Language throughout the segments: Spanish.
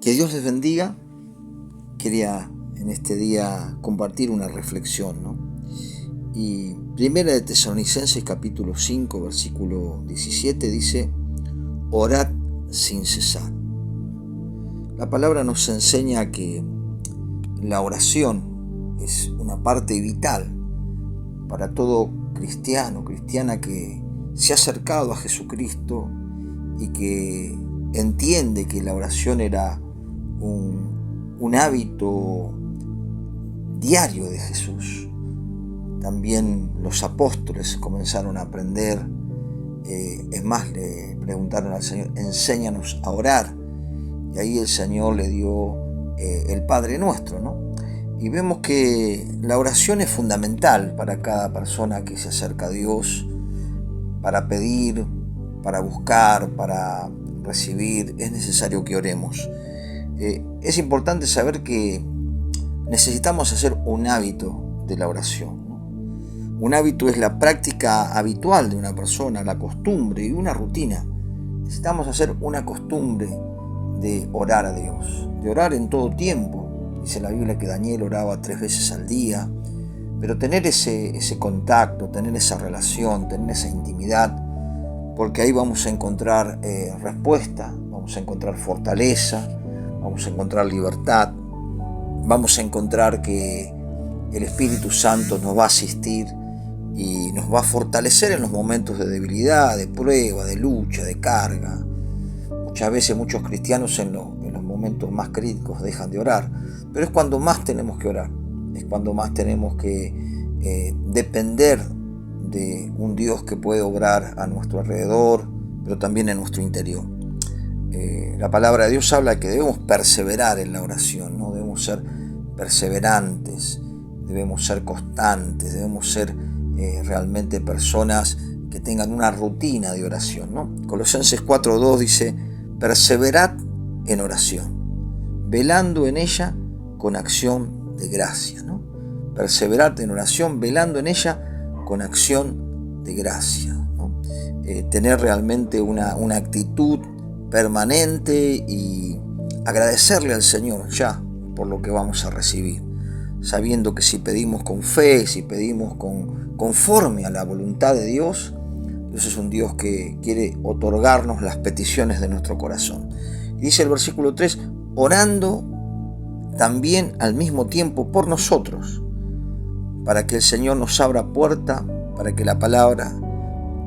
Que Dios les bendiga. Quería en este día compartir una reflexión, ¿no? Y Primera de Tesalonicenses capítulo 5, versículo 17 dice: orad sin cesar. La palabra nos enseña que la oración es una parte vital para todo cristiano, cristiana que se ha acercado a Jesucristo y que entiende que la oración era un hábito diario de Jesús. También los apóstoles comenzaron a aprender, es más, le preguntaron al Señor: enséñanos a orar, y ahí el Señor le dio el Padre Nuestro, ¿no? Y vemos que la oración es fundamental para cada persona que se acerca a Dios, para pedir, para buscar, para recibir. Es necesario que oremos. Es importante saber que necesitamos hacer un hábito de la oración, ¿no? Un hábito es la práctica habitual de una persona, la costumbre y una rutina. Necesitamos hacer una costumbre de orar a Dios, de orar en todo tiempo. Dice la Biblia que Daniel oraba 3 veces al día, pero tener ese contacto, tener esa relación, tener esa intimidad, porque ahí vamos a encontrar respuesta, vamos a encontrar fortaleza, vamos a encontrar libertad, vamos a encontrar que el Espíritu Santo nos va a asistir y nos va a fortalecer en los momentos de debilidad, de prueba, de lucha, de carga. Muchas veces muchos cristianos en los momentos más críticos dejan de orar, pero es cuando más tenemos que orar, es cuando más tenemos que depender de un Dios que puede obrar a nuestro alrededor, pero también en nuestro interior. La palabra de Dios habla que debemos perseverar en la oración, ¿no? Debemos ser perseverantes, debemos ser constantes, debemos ser realmente personas que tengan una rutina de oración, ¿no? Colosenses 4:2 dice: perseverad en oración, velando en ella con acción de gracia, ¿no? Perseverad en oración, velando en ella con acción de gracia, ¿no? Tener realmente una actitud permanente y agradecerle al Señor ya por lo que vamos a recibir, sabiendo que si pedimos con fe, si pedimos conforme a la voluntad de Dios, Dios es un Dios que quiere otorgarnos las peticiones de nuestro corazón. Y dice el versículo 3: orando también al mismo tiempo por nosotros, para que el Señor nos abra puerta, para que la palabra,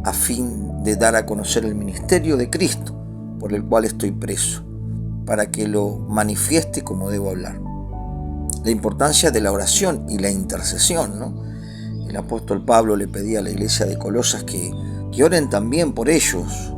a fin de dar a conocer el ministerio de Cristo, por el cual estoy preso, para que lo manifieste como debo hablar. La importancia de la oración y la intercesión, ¿no? El apóstol Pablo le pedía a la iglesia de Colosas que oren también por ellos,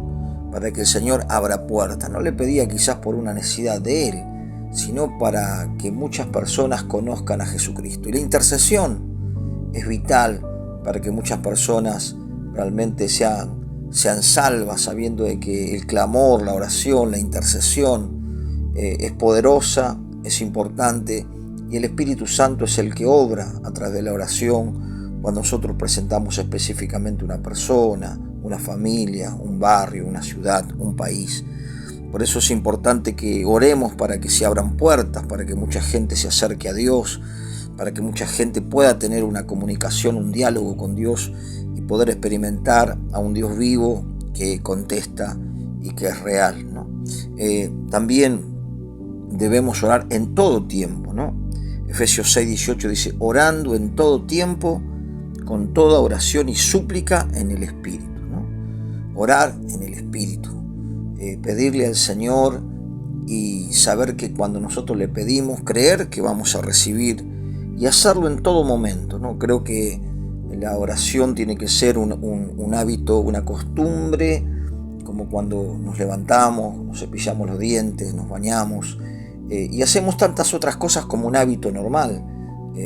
para que el Señor abra puertas. No le pedía quizás por una necesidad de él, sino para que muchas personas conozcan a Jesucristo. Y la intercesión es vital para que muchas personas realmente sean salvas, sabiendo de que el clamor, la oración, la intercesión es poderosa, es importante, y el Espíritu Santo es el que obra a través de la oración cuando nosotros presentamos específicamente una persona, una familia, un barrio, una ciudad, un país. Por eso es importante que oremos para que se abran puertas, para que mucha gente se acerque a Dios, para que mucha gente pueda tener una comunicación, un diálogo con Dios y poder experimentar a un Dios vivo que contesta y que es real, ¿no? También debemos orar en todo tiempo, ¿no? Efesios 6:18 dice: orando en todo tiempo, con toda oración y súplica en el Espíritu, ¿no? Orar en el Espíritu, pedirle al Señor y saber que cuando nosotros le pedimos, creer que vamos a recibir y hacerlo en todo momento, ¿no? Creo que la oración tiene que ser un hábito, una costumbre, como cuando nos levantamos, nos cepillamos los dientes, nos bañamos y hacemos tantas otras cosas como un hábito normal.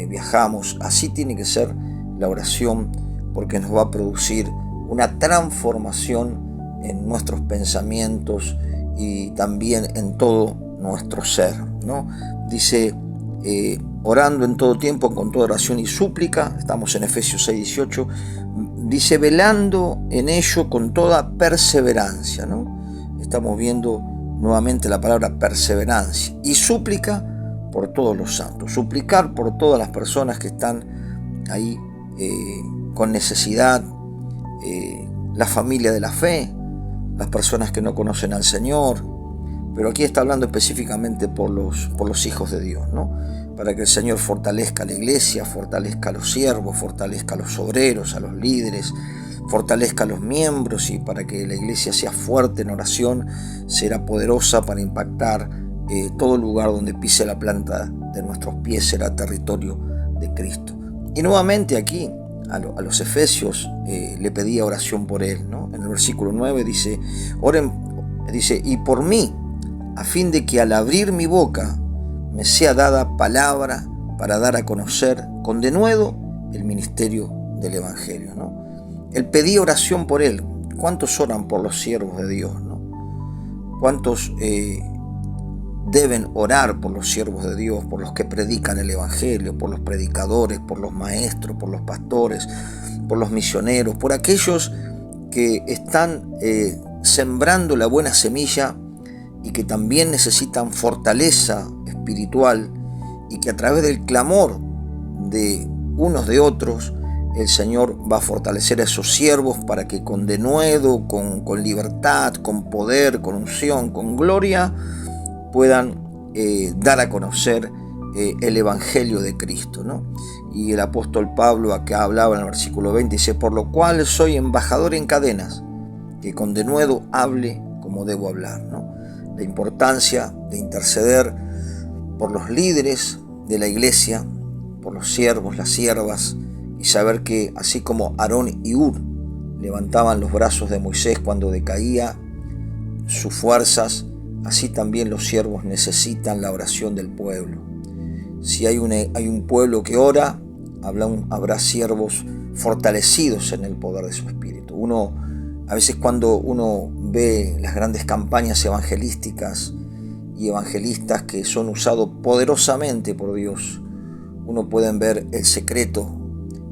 Viajamos, así tiene que ser la oración, porque nos va a producir una transformación en nuestros pensamientos y también en todo nuestro ser, ¿no? Dice: orando en todo tiempo con toda oración y súplica. Estamos en Efesios 6:18. Dice: velando en ello con toda perseverancia, ¿no? Estamos viendo nuevamente la palabra perseverancia, y súplica por todos los santos, suplicar por todas las personas que están ahí con necesidad, la familia de la fe, las personas que no conocen al Señor, pero aquí está hablando específicamente por los hijos de Dios, ¿no? Para que el Señor fortalezca a la iglesia, fortalezca a los siervos, fortalezca a los obreros, a los líderes, fortalezca a los miembros, y para que la iglesia sea fuerte en oración, será poderosa para impactar todo lugar donde pise la planta de nuestros pies, será territorio de Cristo. Y nuevamente aquí a los efesios le pedía oración por él, ¿no? En el versículo 9 dice, oren, dice, y por mí, a fin de que al abrir mi boca me sea dada palabra para dar a conocer con denuedo el ministerio del Evangelio, ¿no? Él pedía oración por él. ¿Cuántos oran por los siervos de Dios, ¿no? ¿Cuántos deben orar por los siervos de Dios, por los que predican el Evangelio, por los predicadores, por los maestros, por los pastores, por los misioneros, por aquellos que están sembrando la buena semilla y que también necesitan fortaleza espiritual, y que a través del clamor de unos de otros el Señor va a fortalecer a esos siervos para que con denuedo, con libertad, con poder, con unción, con gloria, puedan dar a conocer el Evangelio de Cristo, ¿no? Y el apóstol Pablo acá hablaba en el versículo 20, dice, por lo cual soy embajador en cadenas, que con denuedo hable como debo hablar, ¿no? La importancia de interceder por los líderes de la iglesia, por los siervos, las siervas, y saber que así como Aarón y Hur levantaban los brazos de Moisés cuando decaía sus fuerzas, así también los siervos necesitan la oración del pueblo. Si hay un pueblo que ora, habrá siervos fortalecidos en el poder de su espíritu. A veces cuando uno ve las grandes campañas evangelísticas y evangelistas que son usados poderosamente por Dios, uno puede ver el secreto,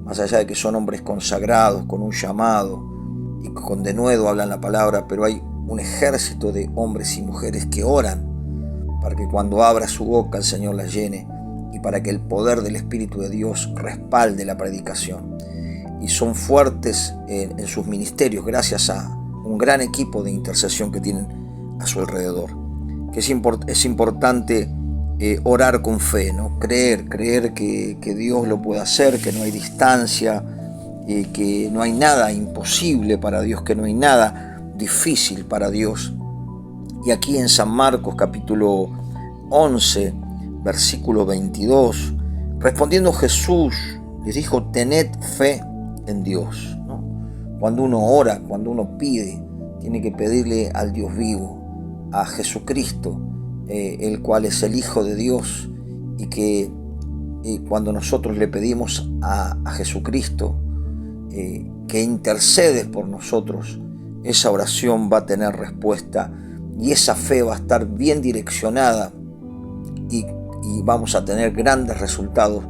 más allá de que son hombres consagrados, con un llamado y con denuedo hablan la palabra, pero hay un ejército de hombres y mujeres que oran para que cuando abra su boca el Señor la llene, y para que el poder del Espíritu de Dios respalde la predicación. Y son fuertes en sus ministerios gracias a un gran equipo de intercesión que tienen a su alrededor. Que es importante orar con fe, ¿no? Creer que Dios lo puede hacer, que no hay distancia, que no hay nada imposible para Dios, que no hay nada difícil para Dios. Y aquí en San Marcos capítulo 11, versículo 22, respondiendo Jesús les dijo, tened fe en Dios, ¿no? Cuando uno ora, cuando uno pide, tiene que pedirle al Dios vivo, a Jesucristo, el cual es el Hijo de Dios, y que cuando nosotros le pedimos a Jesucristo que intercede por nosotros, esa oración va a tener respuesta, y esa fe va a estar bien direccionada, y vamos a tener grandes resultados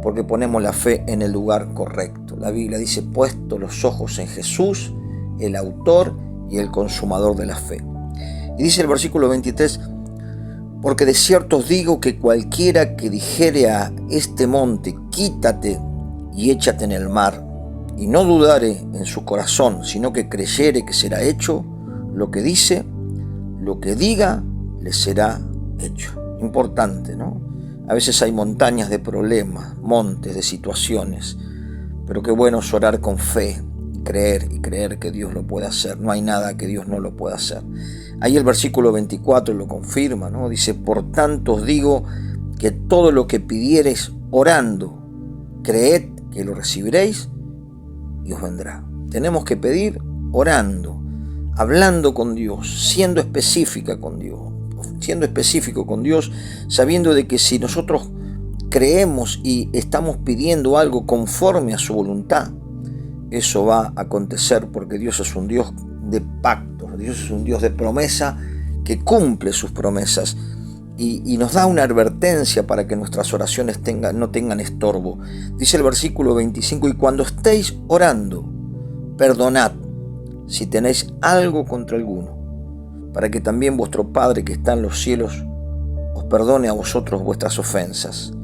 porque ponemos la fe en el lugar correcto. La Biblia dice, puesto los ojos en Jesús, el autor y el consumador de la fe. Y dice el versículo 23, porque de cierto os digo que cualquiera que dijere a este monte, quítate y échate en el mar, y no dudare en su corazón, sino que creyere que será hecho lo que dice, lo que diga le será hecho. Importante, ¿no? A veces hay montañas de problemas, montes de situaciones, pero qué bueno es orar con fe y creer que Dios lo puede hacer. No hay nada que Dios no lo pueda hacer. Ahí el versículo 24 lo confirma, ¿no? Dice, por tanto os digo que todo lo que pidiereis orando, creed que lo recibiréis y os vendrá. Tenemos que pedir orando, hablando con Dios, siendo específico con Dios, sabiendo de que si nosotros creemos y estamos pidiendo algo conforme a su voluntad, eso va a acontecer, porque Dios es un Dios de pactos, Dios es un Dios de promesa que cumple sus promesas y nos da una advertencia para que nuestras oraciones no tengan estorbo. Dice el versículo 25, y cuando estéis orando, perdonad si tenéis algo contra alguno, para que también vuestro Padre que está en los cielos os perdone a vosotros vuestras ofensas.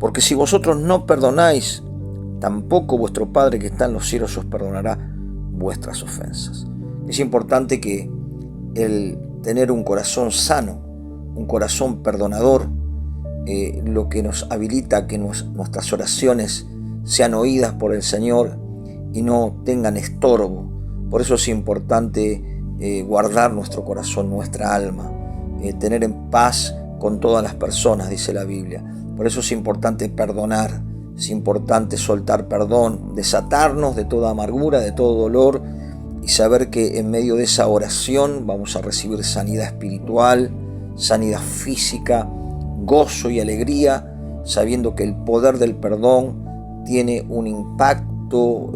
Porque si vosotros no perdonáis, tampoco vuestro Padre que está en los cielos os perdonará vuestras ofensas. Es importante que el tener un corazón sano, un corazón perdonador, lo que nos habilita a que nuestras oraciones sean oídas por el Señor y no tengan estorbo. Por eso es importante guardar nuestro corazón, nuestra alma, tener en paz con todas las personas, dice la Biblia. Por eso es importante perdonar, es importante soltar perdón, desatarnos de toda amargura, de todo dolor, y saber que en medio de esa oración vamos a recibir sanidad espiritual, sanidad física, gozo y alegría, sabiendo que el poder del perdón tiene un impacto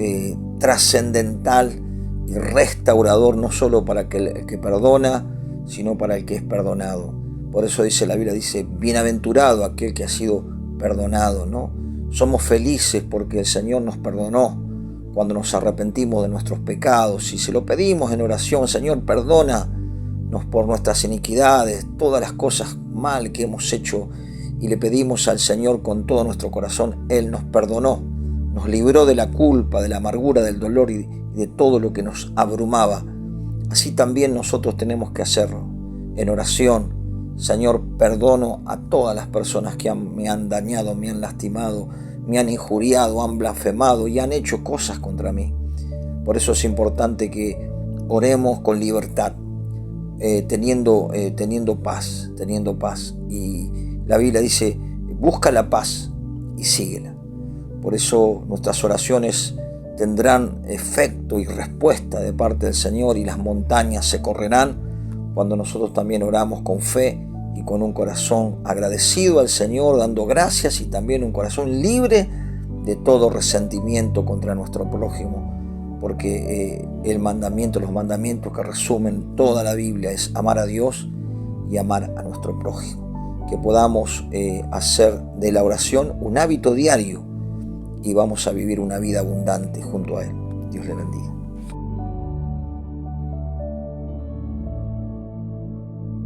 trascendental y restaurador, no solo para el que perdona, sino para el que es perdonado. Por eso dice la Biblia, dice, bienaventurado aquel que ha sido perdonado, ¿no? Somos felices porque el Señor nos perdonó cuando nos arrepentimos de nuestros pecados y se lo pedimos en oración. Señor, perdónanos por nuestras iniquidades, todas las cosas mal que hemos hecho, y le pedimos al Señor con todo nuestro corazón. Él nos perdonó, nos libró de la culpa, de la amargura, del dolor y de todo lo que nos abrumaba. Así también nosotros tenemos que hacerlo en oración. Señor, perdono a todas las personas que me han dañado, me han lastimado, me han injuriado, han blasfemado y han hecho cosas contra mí. Por eso es importante que oremos con libertad, teniendo paz. Y la Biblia dice, busca la paz y síguela. Por eso nuestras oraciones tendrán efecto y respuesta de parte del Señor, y las montañas se correrán cuando nosotros también oramos con fe y con un corazón agradecido al Señor, dando gracias, y también un corazón libre de todo resentimiento contra nuestro prójimo, porque los mandamientos que resumen toda la Biblia es amar a Dios y amar a nuestro prójimo. Que podamos hacer de la oración un hábito diario y vamos a vivir una vida abundante junto a Él. Dios le bendiga.